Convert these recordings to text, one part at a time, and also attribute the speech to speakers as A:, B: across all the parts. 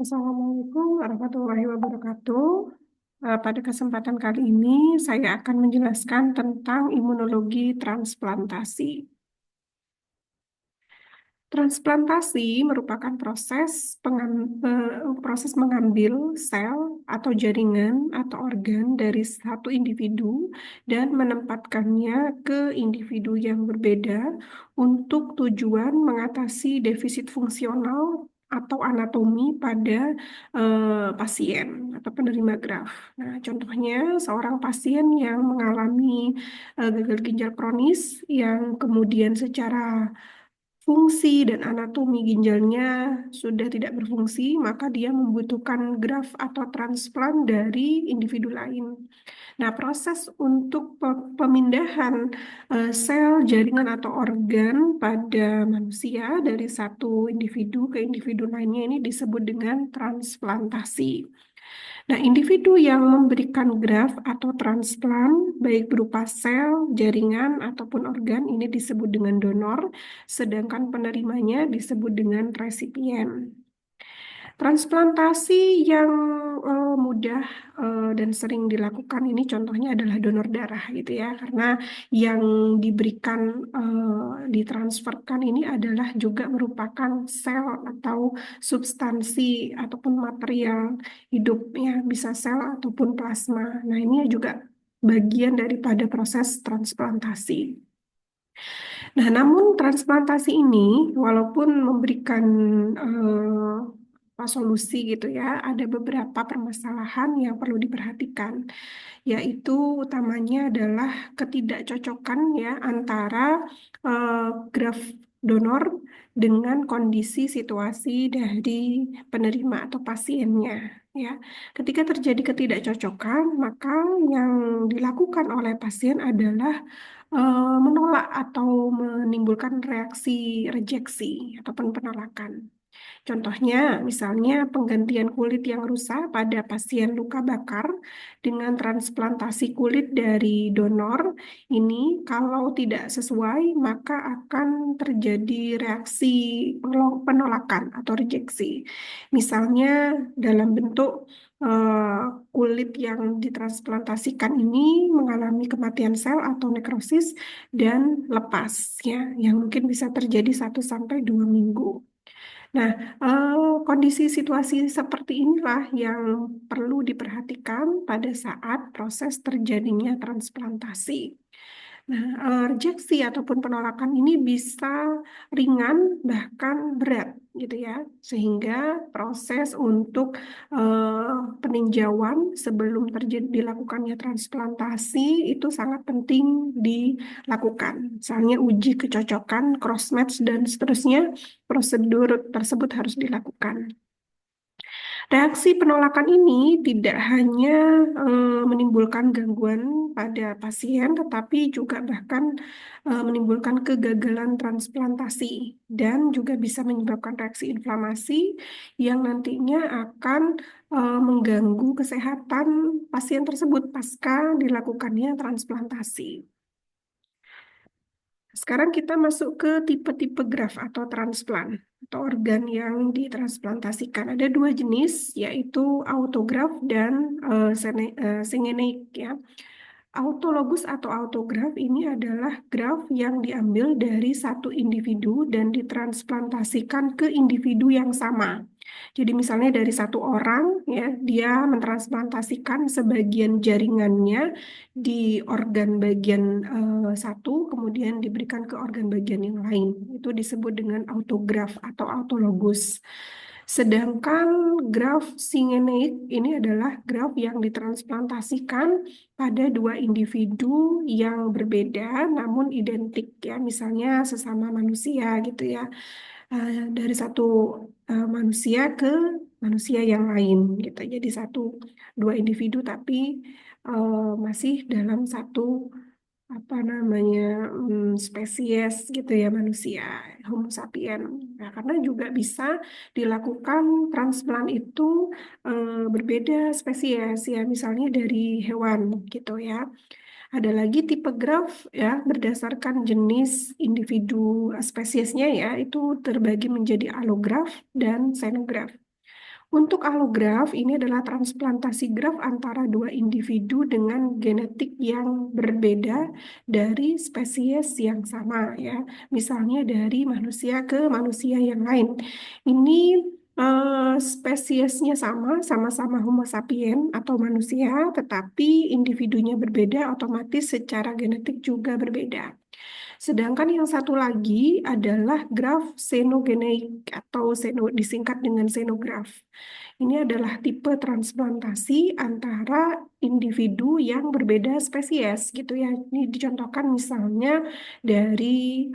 A: Assalamualaikum warahmatullahi wabarakatuh. Pada kesempatan kali ini, saya akan menjelaskan tentang imunologi transplantasi. Transplantasi merupakan proses mengambil sel atau jaringan atau organ dari satu individu dan menempatkannya ke individu yang berbeda untuk tujuan mengatasi defisit fungsional atau anatomi pada pasien atau penerima graf. Nah, contohnya seorang pasien yang mengalami gagal ginjal kronis yang kemudian secara fungsi dan anatomi ginjalnya sudah tidak berfungsi, maka dia membutuhkan graft atau transplant dari individu lain. Nah, proses untuk pemindahan sel, jaringan, atau organ pada manusia dari satu individu ke individu lainnya ini disebut dengan transplantasi. Nah, individu yang memberikan graft atau transplant, baik berupa sel, jaringan, ataupun organ, ini disebut dengan donor, sedangkan penerimanya disebut dengan resipien. Transplantasi yang mudah dan sering dilakukan ini contohnya adalah donor darah gitu ya, karena yang diberikan ditransferkan ini adalah juga merupakan sel atau substansi ataupun material hidup ya, bisa sel ataupun plasma. Nah, ini juga bagian daripada proses transplantasi. Nah, namun transplantasi ini walaupun memberikan solusi gitu ya, ada beberapa permasalahan yang perlu diperhatikan, yaitu utamanya adalah ketidakcocokan ya antara graf donor dengan kondisi situasi dari penerima atau pasiennya. Ya, ketika terjadi ketidakcocokan, maka yang dilakukan oleh pasien adalah menolak atau menimbulkan reaksi rejeksi ataupun penolakan. Contohnya, misalnya penggantian kulit yang rusak pada pasien luka bakar dengan transplantasi kulit dari donor ini kalau tidak sesuai maka akan terjadi reaksi penolakan atau rejeksi. Misalnya dalam bentuk eh, kulit yang ditransplantasikan ini mengalami kematian sel atau nekrosis dan lepas ya, yang mungkin bisa terjadi 1 sampai 2 minggu. Nah, kondisi situasi seperti inilah yang perlu diperhatikan pada saat proses terjadinya transplantasi. Nah, rejeksi ataupun penolakan ini bisa ringan bahkan berat gitu ya, sehingga proses untuk peninjauan sebelum terjadi dilakukannya transplantasi itu sangat penting dilakukan. Misalnya uji kecocokan, cross-match dan seterusnya, prosedur tersebut harus dilakukan. Reaksi penolakan ini tidak hanya menimbulkan gangguan pada pasien, tetapi juga bahkan menimbulkan kegagalan transplantasi dan juga bisa menyebabkan reaksi inflamasi yang nantinya akan mengganggu kesehatan pasien tersebut pasca dilakukannya transplantasi. Sekarang kita masuk ke tipe-tipe graft atau transplant atau organ yang ditransplantasikan. Ada dua jenis, yaitu autograft dan syngeneic ya. Autologus atau autograf ini adalah graf yang diambil dari satu individu dan ditransplantasikan ke individu yang sama. Jadi misalnya dari satu orang ya, dia mentransplantasikan sebagian jaringannya di organ bagian satu, kemudian diberikan ke organ bagian yang lain. Itu disebut dengan autograf atau autologus. Sedangkan graf syngeneic ini adalah graf yang ditransplantasikan pada dua individu yang berbeda namun identik ya, misalnya sesama manusia gitu ya. Dari satu manusia ke manusia yang lain gitu. Jadi dua individu tapi masih dalam satu apa namanya spesies gitu ya, manusia Homo sapien. Nah, karena juga bisa dilakukan transplant itu berbeda spesies ya, misalnya dari hewan gitu ya. Ada lagi tipe graf ya, berdasarkan jenis individu spesiesnya ya, itu terbagi menjadi alograf dan xenograf. Untuk alograf, ini adalah transplantasi graf antara dua individu dengan genetik yang berbeda dari spesies yang sama, ya. Misalnya dari manusia ke manusia yang lain. Ini spesiesnya sama, sama-sama Homo sapien atau manusia, tetapi individunya berbeda, otomatis secara genetik juga berbeda. Sedangkan yang satu lagi adalah graf xenogeneik atau disingkat dengan xenograf. Ini adalah tipe transplantasi antara individu yang berbeda spesies gitu ya. Ini dicontohkan misalnya dari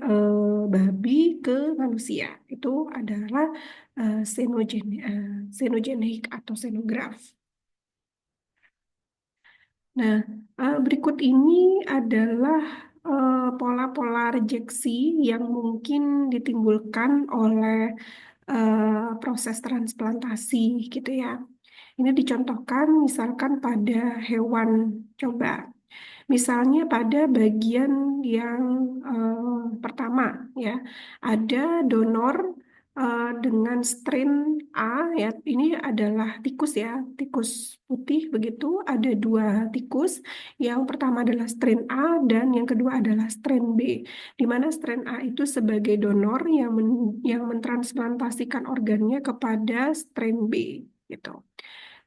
A: babi ke manusia. Itu adalah xenogeneik atau xenograf. Nah, berikut ini adalah pola-pola rejeksi yang mungkin ditimbulkan oleh proses transplantasi gitu ya. Ini dicontohkan misalkan pada hewan coba. Misalnya pada bagian yang pertama ya, ada donor dengan strain A ya. Ini adalah tikus ya, tikus putih begitu. Ada dua tikus. Yang pertama adalah strain A dan yang kedua adalah strain B. Di mana strain A itu sebagai donor yang mentransplantasikan organnya kepada strain B gitu.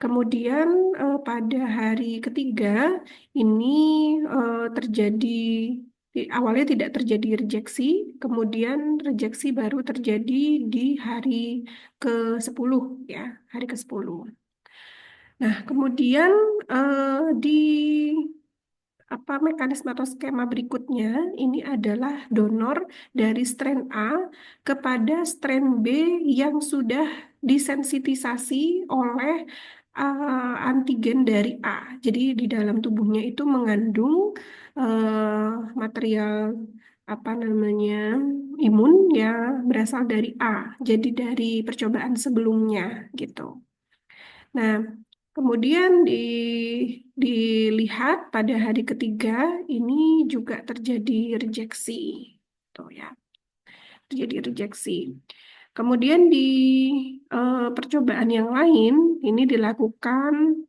A: Kemudian pada hari ketiga ini terjadi awalnya tidak terjadi rejeksi, kemudian rejeksi baru terjadi di hari ke-10 ya, hari ke-10. Nah, kemudian di mekanisme atau skema berikutnya ini adalah donor dari strain A kepada strain B yang sudah disensitisasi oleh antigen dari A. Jadi di dalam tubuhnya itu mengandung material imun yang berasal dari A. Jadi dari percobaan sebelumnya gitu. Nah, kemudian dilihat pada hari ketiga ini juga terjadi rejeksi, tuh ya, terjadi rejeksi. Kemudian di percobaan yang lain ini dilakukan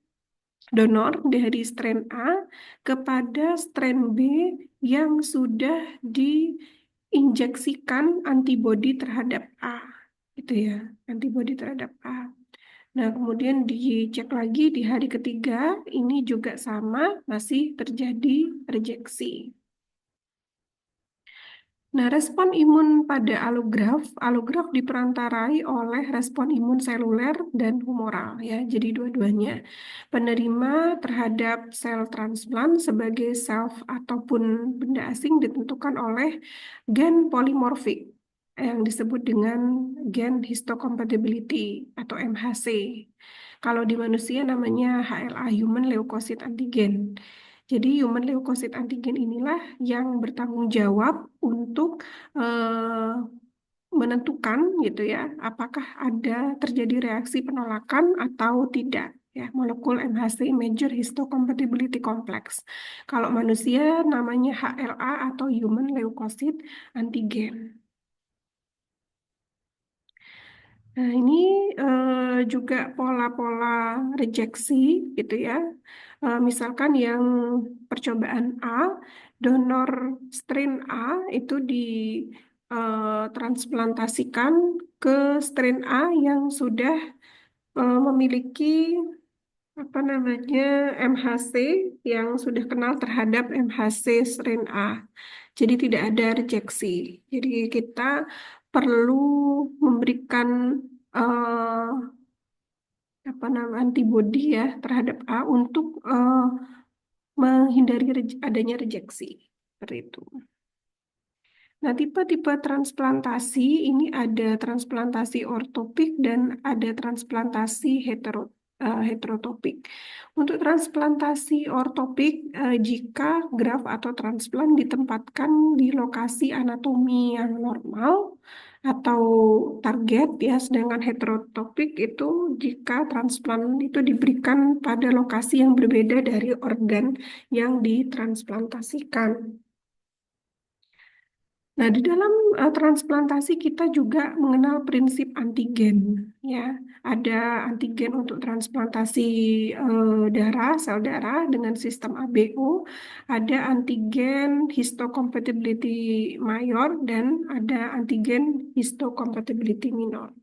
A: donor dari strain A kepada strain B yang sudah diinjeksikan antibodi terhadap A, gitu ya, antibodi terhadap A. Nah, kemudian dicek lagi di hari ketiga, ini juga sama, masih terjadi rejeksi. Nah, respon imun pada alograf diperantarai oleh respon imun seluler dan humoral ya. Jadi dua-duanya penerima terhadap sel transplant sebagai self ataupun benda asing ditentukan oleh gen polimorfik yang disebut dengan gen histocompatibility atau MHC. Kalau di manusia namanya HLA, Human Leukocyte Antigen. Jadi human leukocyte antigen inilah yang bertanggung jawab untuk menentukan gitu ya, apakah ada terjadi reaksi penolakan atau tidak ya, molekul MHC Major Histocompatibility Complex. Kalau manusia namanya HLA atau Human Leukocyte Antigen. Nah, ini juga pola-pola rejeksi gitu ya. Misalkan yang percobaan A, donor strain A itu ditransplantasikan ke strain A yang sudah memiliki MHC yang sudah kenal terhadap MHC strain A. Jadi tidak ada rejeksi. Jadi kita perlu memberikan antibodi ya terhadap A untuk menghindari adanya rejeksi. Seperti itu. Nah, tipe-tipe transplantasi ini ada transplantasi ortopik dan ada transplantasi heterotopik. Untuk transplantasi ortopik, jika graf atau transplant ditempatkan di lokasi anatomi yang normal atau target ya, sedangkan heterotopik itu jika transplant itu diberikan pada lokasi yang berbeda dari organ yang ditransplantasikan. Nah, di dalam transplantasi kita juga mengenal prinsip antigen, ya. Ada antigen untuk transplantasi darah, sel darah dengan sistem ABO, ada antigen histocompatibility mayor dan ada antigen histocompatibility minor.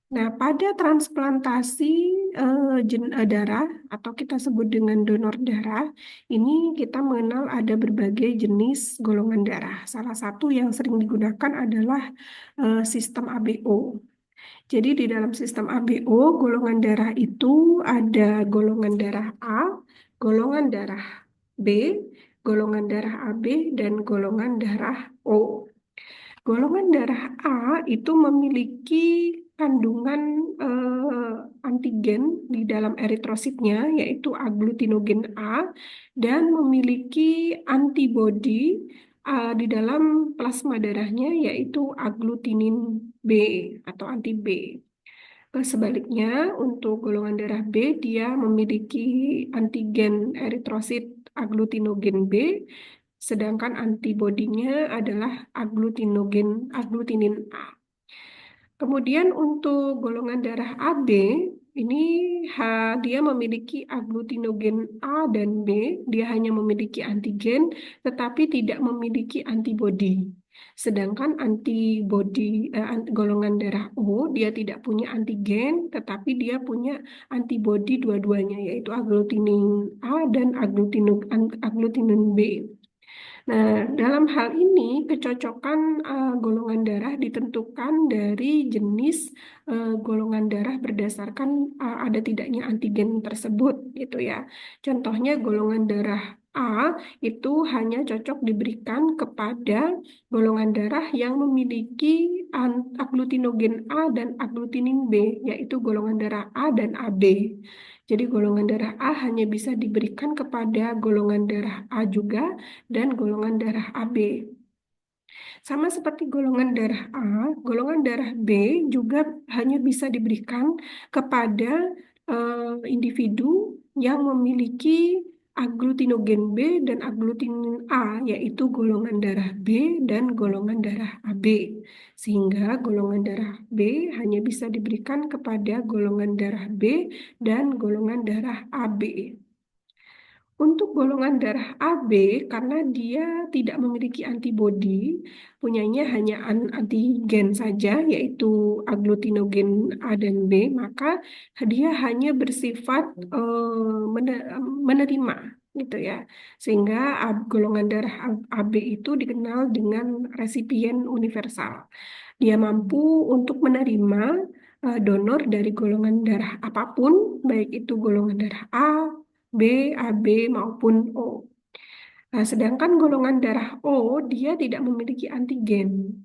A: Nah, pada transplantasi darah atau kita sebut dengan donor darah, ini kita mengenal ada berbagai jenis golongan darah. Salah satu yang sering digunakan adalah sistem ABO. Jadi di dalam sistem ABO, golongan darah itu ada golongan darah A, golongan darah B, golongan darah AB, dan golongan darah O. Golongan darah A itu memiliki kandungan antigen di dalam eritrositnya, yaitu agglutinogen A, dan memiliki antibodi di dalam plasma darahnya, yaitu agglutinin B atau anti B. Sebaliknya, untuk golongan darah B, dia memiliki antigen eritrosit agglutinogen B, sedangkan antibodinya adalah agglutinin A. Kemudian untuk golongan darah AB, ini dia memiliki agglutinogen A dan B, dia hanya memiliki antigen, tetapi tidak memiliki antibodi. Sedangkan golongan darah O, dia tidak punya antigen, tetapi dia punya antibodi dua-duanya, yaitu agglutinin A dan agglutinin B. Nah, dalam hal ini kecocokan golongan darah ditentukan dari jenis golongan darah berdasarkan ada tidaknya antigen tersebut gitu ya. Contohnya golongan darah A itu hanya cocok diberikan kepada golongan darah yang memiliki agglutinogen A dan agglutinin B, yaitu golongan darah A dan AB. Jadi golongan darah A hanya bisa diberikan kepada golongan darah A juga dan golongan darah AB. Sama seperti golongan darah A, golongan darah B juga hanya bisa diberikan kepada individu yang memiliki agglutinogen B dan agglutinin A, yaitu golongan darah B dan golongan darah AB. Sehingga golongan darah B hanya bisa diberikan kepada golongan darah B dan golongan darah AB. Untuk golongan darah AB, karena dia tidak memiliki antibodi, punyanya hanya antigen saja, yaitu agglutinogen A dan B, maka dia hanya bersifat menerima, gitu ya. Sehingga golongan darah AB itu dikenal dengan resipien universal. Dia mampu untuk menerima donor dari golongan darah apapun, baik itu golongan darah A, B, AB maupun O. Nah, sedangkan golongan darah O dia tidak memiliki antigen,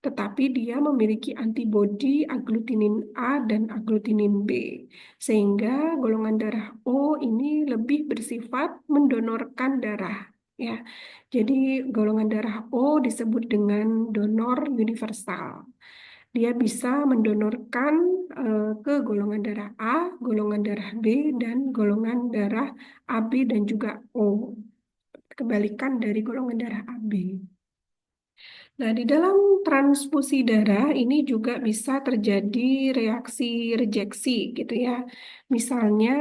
A: tetapi dia memiliki antibodi agglutinin A dan agglutinin B. Sehingga golongan darah O ini lebih bersifat mendonorkan darah. Ya, jadi golongan darah O disebut dengan donor universal. Dia bisa mendonorkan ke golongan darah A, golongan darah B, dan golongan darah AB dan juga O. Kebalikan dari golongan darah AB. Nah, di dalam transfusi darah ini juga bisa terjadi reaksi rejeksi gitu ya. Misalnya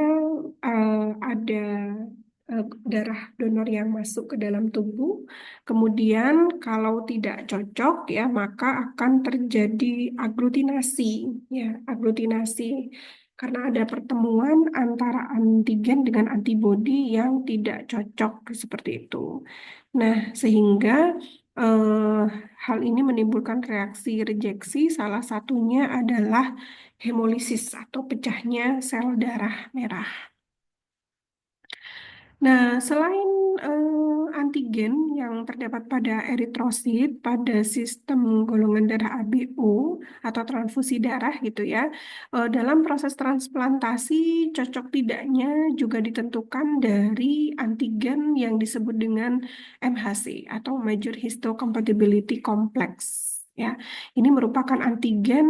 A: eh, ada darah donor yang masuk ke dalam tubuh, kemudian kalau tidak cocok ya maka akan terjadi aglutinasi ya, aglutinasi karena ada pertemuan antara antigen dengan antibodi yang tidak cocok seperti itu. Nah, sehingga eh, hal ini menimbulkan reaksi rejeksi, salah satunya adalah hemolisis atau pecahnya sel darah merah. Nah, selain antigen yang terdapat pada eritrosit, pada sistem golongan darah ABO atau transfusi darah gitu ya, dalam proses transplantasi cocok tidaknya juga ditentukan dari antigen yang disebut dengan MHC atau Major Histocompatibility Complex. Ya, ini merupakan antigen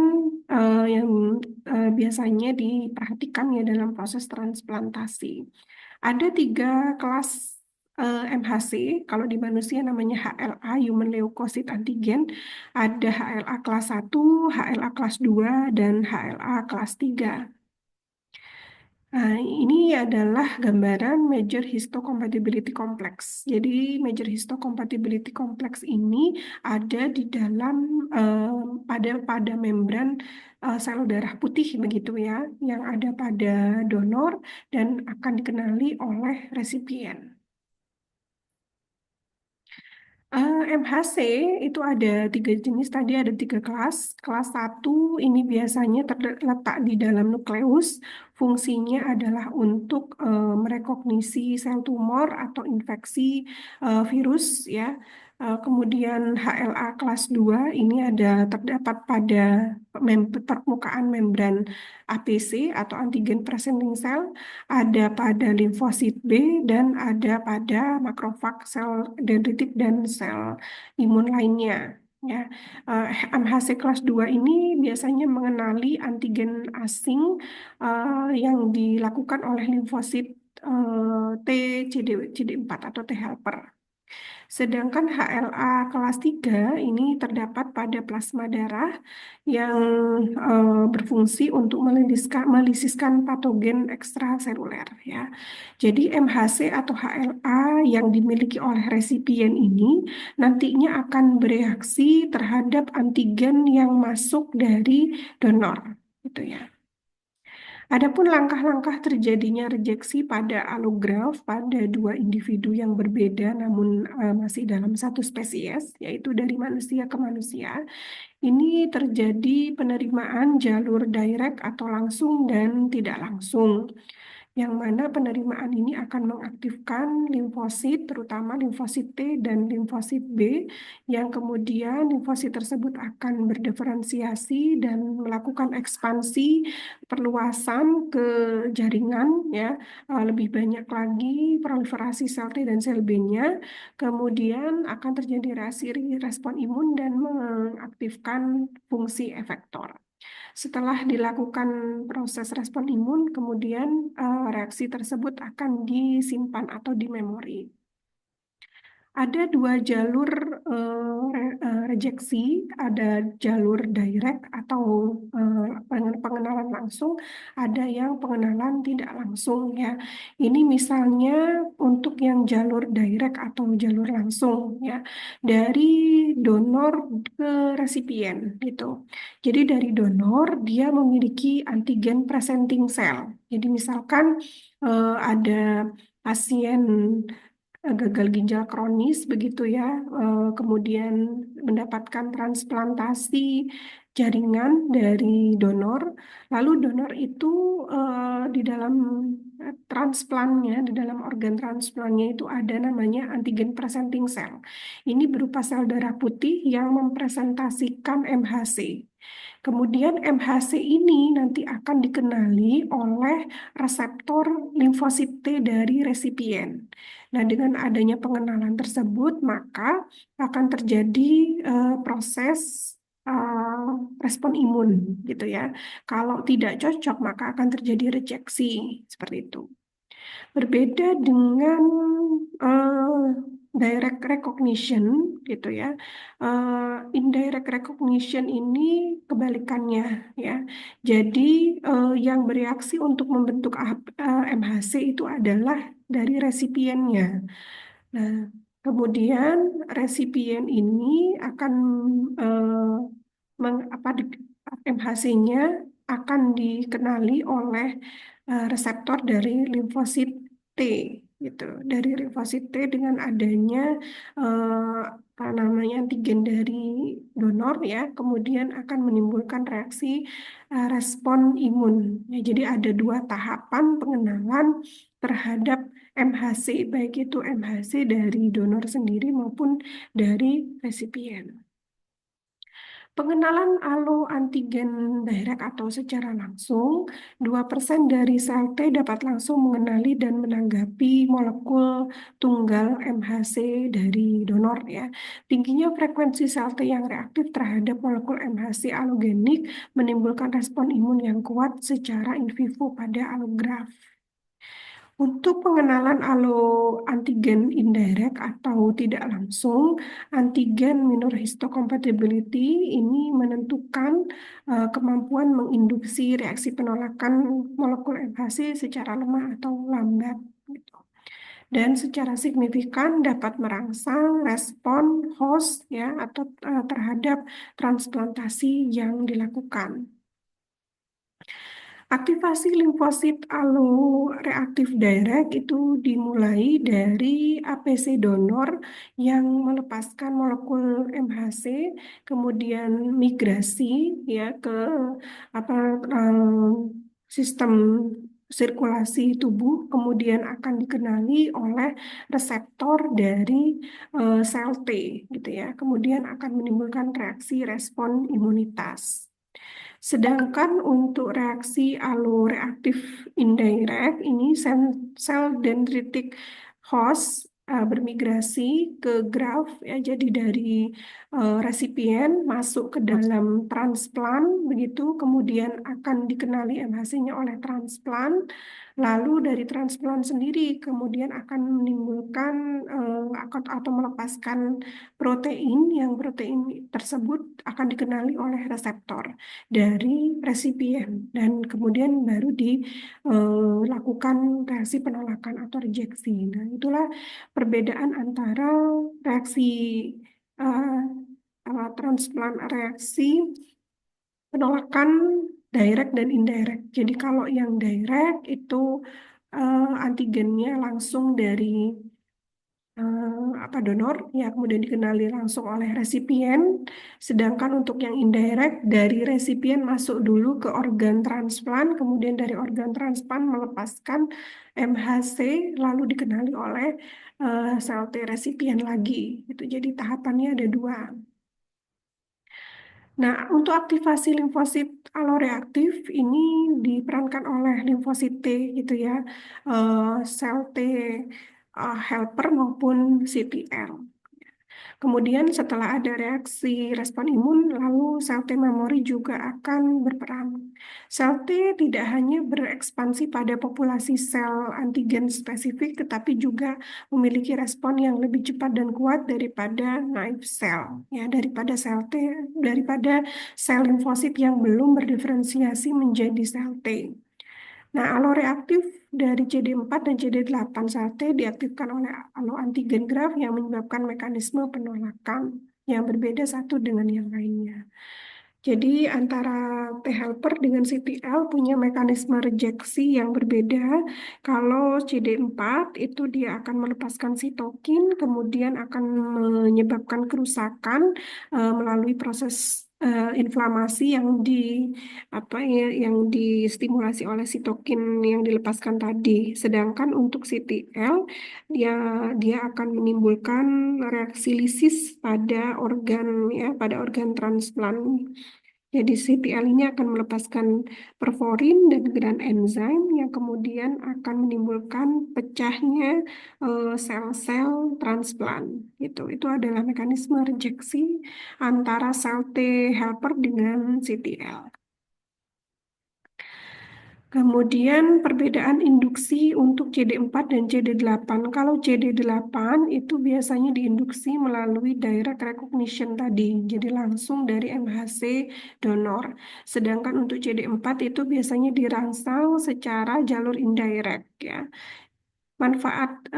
A: yang biasanya diperhatikan ya dalam proses transplantasi. Ada tiga kelas MHC, kalau di manusia namanya HLA, Human Leukocyte Antigen, ada HLA kelas 1, HLA kelas 2, dan HLA kelas 3. Nah, ini adalah gambaran Major Histocompatibility Complex. Jadi, Major Histocompatibility Complex ini ada di dalam pada membran sel darah putih begitu ya, yang ada pada donor dan akan dikenali oleh resipien. MHC itu ada 3 jenis tadi, ada 3 kelas. Kelas 1 ini biasanya terletak di dalam nukleus. Fungsinya adalah untuk merekognisi sel tumor atau infeksi virus ya. Kemudian HLA kelas 2 ini terdapat pada permukaan membran APC atau antigen presenting cell, ada pada limfosit B, dan ada pada makrofag, sel dendritik, dan sel imun lainnya. Ya, eh, MHC kelas 2 ini biasanya mengenali antigen asing yang dilakukan oleh limfosit T, CD4 atau T helper. Sedangkan HLA kelas 3 ini terdapat pada plasma darah yang berfungsi untuk melisiskan patogen ekstraseluler ya. Jadi MHC atau HLA yang dimiliki oleh resipien ini nantinya akan bereaksi terhadap antigen yang masuk dari donor gitu ya. Adapun langkah-langkah terjadinya rejeksi pada allograft pada 2 individu yang berbeda namun masih dalam satu spesies, yaitu dari manusia ke manusia, ini terjadi penerimaan jalur direct atau langsung dan tidak langsung, yang mana penerimaan ini akan mengaktifkan limfosit, terutama limfosit T dan limfosit B, yang kemudian limfosit tersebut akan berdiferensiasi dan melakukan ekspansi perluasan ke jaringan ya, lebih banyak lagi proliferasi sel T dan sel B-nya, kemudian akan terjadi reaksi respon imun dan mengaktifkan fungsi efektor. Setelah dilakukan proses respon imun, kemudian reaksi tersebut akan disimpan atau di memori. Ada 2 jalur rejeksi, ada jalur direct atau pengenalan langsung, ada yang pengenalan tidak langsung ya. Ini misalnya untuk yang jalur direct atau jalur langsung ya, dari donor ke resipien gitu. Jadi dari donor dia memiliki antigen presenting cell. Jadi misalkan ada pasien gagal ginjal kronis begitu ya, kemudian mendapatkan transplantasi jaringan dari donor, lalu donor itu di dalam transplannya, di dalam organ transplannya itu ada namanya antigen presenting cell. Ini berupa sel darah putih yang mempresentasikan MHC. Kemudian MHC ini nanti akan dikenali oleh reseptor limfosit T dari resipien. Nah, dengan adanya pengenalan tersebut, maka akan terjadi proses eh, respon imun, gitu ya. Kalau tidak cocok, maka akan terjadi rejeksi, seperti itu. Berbeda dengan eh, direct recognition, gitu ya. Indirect recognition ini kebalikannya, ya. Jadi yang bereaksi untuk membentuk MHC itu adalah dari resipiennya. Nah, kemudian resipien ini akan eh, MHC-nya akan dikenali oleh reseptor dari limfosit T gitu. Dari limfosit T dengan adanya apa namanya antigen dari donor ya, kemudian akan menimbulkan reaksi respon imun. Ya, jadi ada 2 tahapan pengenalan terhadap MHC, baik itu MHC dari donor sendiri maupun dari resipien. Pengenalan alloantigen direct atau secara langsung, 2% dari sel T dapat langsung mengenali dan menanggapi molekul tunggal MHC dari donor ya. Tingginya frekuensi sel T yang reaktif terhadap molekul MHC alogenik menimbulkan respon imun yang kuat secara in vivo pada allograft. Untuk pengenalan antigen indirect atau tidak langsung, antigen minor histocompatibility ini menentukan kemampuan menginduksi reaksi penolakan molekul MHC secara lemah atau lambat, gitu. Dan secara signifikan dapat merangsang respon host ya atau terhadap transplantasi yang dilakukan. Aktivasi limfosit alloreaktif direct itu dimulai dari APC donor yang melepaskan molekul MHC, kemudian migrasi ya ke apa sistem sirkulasi tubuh, kemudian akan dikenali oleh reseptor dari sel T, gitu ya. Kemudian akan menimbulkan reaksi respon imunitas. Sedangkan untuk reaksi aloreaktif indirect ini sel dendritik host bermigrasi ke graft ya, jadi dari resipien masuk ke dalam transplant begitu, kemudian akan dikenali MHC-nya oleh transplant, lalu dari transplant sendiri kemudian akan menimbulkan atau melepaskan protein yang protein tersebut akan dikenali oleh reseptor dari resipien dan kemudian baru dilakukan reaksi penolakan atau rejeksi. Nah, itulah perbedaan antara reaksi transplant reaksi penolakan direct dan indirect. Jadi kalau yang direct itu antigennya langsung dari donor ya kemudian dikenali langsung oleh resipien, sedangkan untuk yang indirect dari resipien masuk dulu ke organ transplant, kemudian dari organ transplant melepaskan MHC lalu dikenali oleh sel T resipien lagi. Itu jadi tahapannya ada dua. Nah, untuk aktivasi limfosit aloreaktif ini diperankan oleh limfosit T gitu ya, sel T helper maupun CTL. Kemudian setelah ada reaksi respon imun, lalu sel T memori juga akan berperan. Sel T tidak hanya berekspansi pada populasi sel antigen spesifik, tetapi juga memiliki respon yang lebih cepat dan kuat daripada naive cell, ya daripada sel limfosit yang belum berdiferensiasi menjadi sel T. Nah, aloreaktif dari CD4 dan CD8 sel T diaktifkan oleh alloantigen graft yang menyebabkan mekanisme penolakan yang berbeda satu dengan yang lainnya. Jadi antara T helper dengan CTL punya mekanisme rejeksi yang berbeda. Kalau CD4 itu dia akan melepaskan sitokin, kemudian akan menyebabkan kerusakan melalui proses inflamasi yang distimulasi oleh sitokin yang dilepaskan tadi. Sedangkan untuk CTL dia dia akan menimbulkan reaksi lisis pada organ transplant. Jadi CTL ini akan melepaskan perforin dan gran enzim yang kemudian akan menimbulkan pecahnya sel-sel transplant. Itu adalah mekanisme rejeksi antara sel T helper dengan CTL. Kemudian perbedaan induksi untuk CD4 dan CD8. Kalau CD8 itu biasanya diinduksi melalui direct recognition tadi, jadi langsung dari MHC donor. Sedangkan untuk CD4 itu biasanya dirangsang secara jalur indirect ya. Manfaat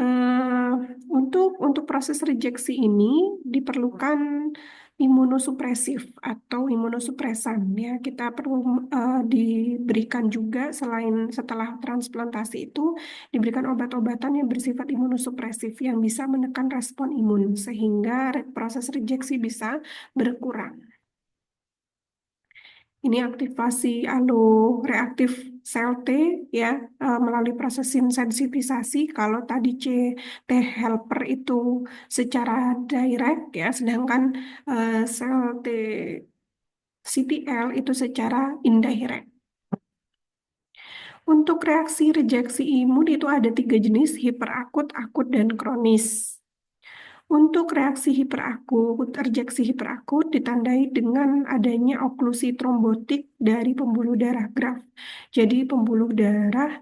A: untuk proses rejeksi ini diperlukan imunosupresif atau imunosupresan ya. Kita perlu diberikan juga selain setelah transplantasi itu diberikan obat-obatan yang bersifat imunosupresif yang bisa menekan respon imun sehingga proses rejeksi bisa berkurang. Ini aktivasi alloreaktif sel T ya melalui proses sensitisasi. Kalau tadi T helper itu secara direct ya, sedangkan sel T CTL itu secara indirect. Untuk reaksi rejeksi imun itu ada 3 jenis, hiperakut, akut, dan kronis. Untuk reaksi hiperakut, rejeksi hiperakut ditandai dengan adanya oklusi trombotik dari pembuluh darah Graft. Jadi pembuluh darah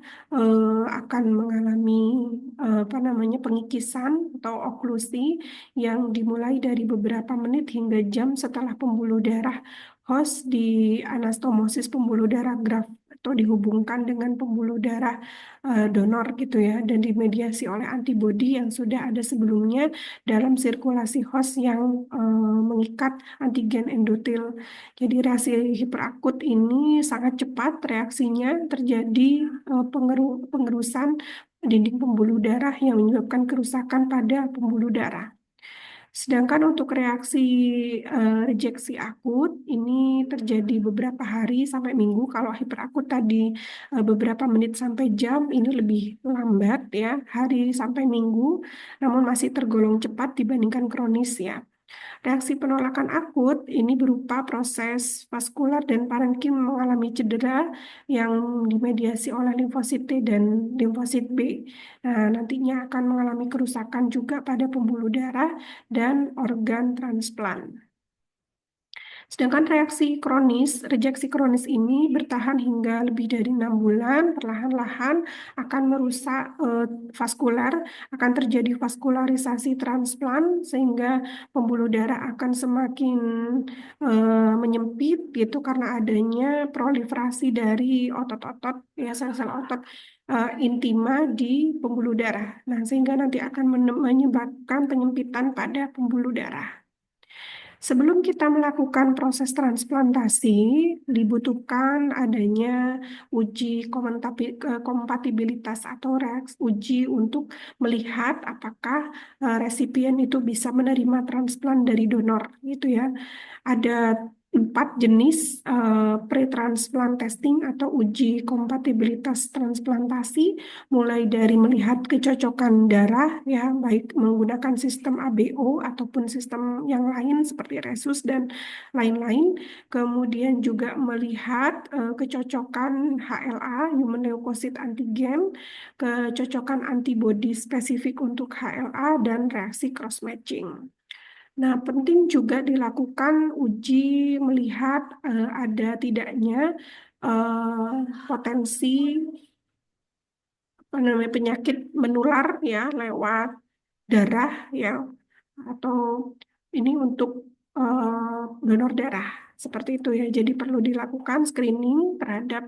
A: akan mengalami apa namanya pengikisan atau oklusi yang dimulai dari beberapa menit hingga jam setelah pembuluh darah host di anastomosis pembuluh darah Graft atau dihubungkan dengan pembuluh darah donor gitu ya dan dimediasi oleh antibodi yang sudah ada sebelumnya dalam sirkulasi host yang mengikat antigen endotel. Jadi reaksi hiperakut ini sangat cepat reaksinya terjadi pengerusan dinding pembuluh darah yang menyebabkan kerusakan pada pembuluh darah. Sedangkan untuk reaksi rejeksi akut ini terjadi beberapa hari sampai minggu. Kalau hiperakut tadi beberapa menit sampai jam, ini lebih lambat ya, hari sampai minggu, namun masih tergolong cepat dibandingkan kronis ya. Reaksi penolakan akut ini berupa proses vaskular dan parenkim mengalami cedera yang dimediasi oleh limfosit T dan limfosit B. Nah, nantinya akan mengalami kerusakan juga pada pembuluh darah dan organ transplant. Sedangkan rejeksi kronis ini bertahan hingga lebih dari 6 bulan, perlahan-lahan akan merusak vaskular, akan terjadi vaskularisasi transplant sehingga pembuluh darah akan semakin menyempit gitu karena adanya proliferasi dari otot-otot ya sel-sel otot intima di pembuluh darah. Nah, sehingga nanti akan menyebabkan penyempitan pada pembuluh darah. Sebelum kita melakukan proses transplantasi, dibutuhkan adanya uji kompatibilitas atau uji untuk melihat apakah resipien itu bisa menerima transplant dari donor, gitu ya. Ada 4 jenis pre-transplant testing atau uji kompatibilitas transplantasi, mulai dari melihat kecocokan darah, ya, baik menggunakan sistem ABO ataupun sistem yang lain seperti Rhesus dan lain-lain. Kemudian juga melihat kecocokan HLA, Human Leukocyte Antigen, kecocokan antibodi spesifik untuk HLA, dan reaksi cross-matching. Nah, penting juga dilakukan uji melihat ada tidaknya potensi apa namanya penyakit menular ya lewat darah ya atau ini untuk donor darah seperti itu ya. Jadi perlu dilakukan screening terhadap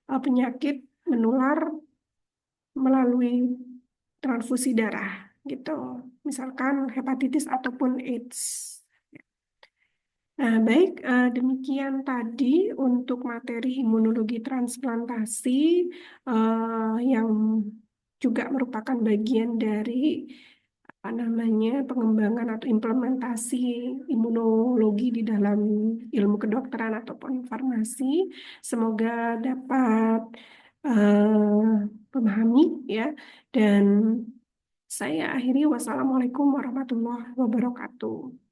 A: penyakit menular melalui transfusi darah gitu. Misalkan hepatitis ataupun AIDS. Nah, baik, demikian tadi untuk materi imunologi transplantasi yang juga merupakan bagian dari apa namanya pengembangan atau implementasi imunologi di dalam ilmu kedokteran ataupun farmasi. Semoga dapat memahami ya. Dan saya akhiri wassalamualaikum warahmatullahi wabarakatuh.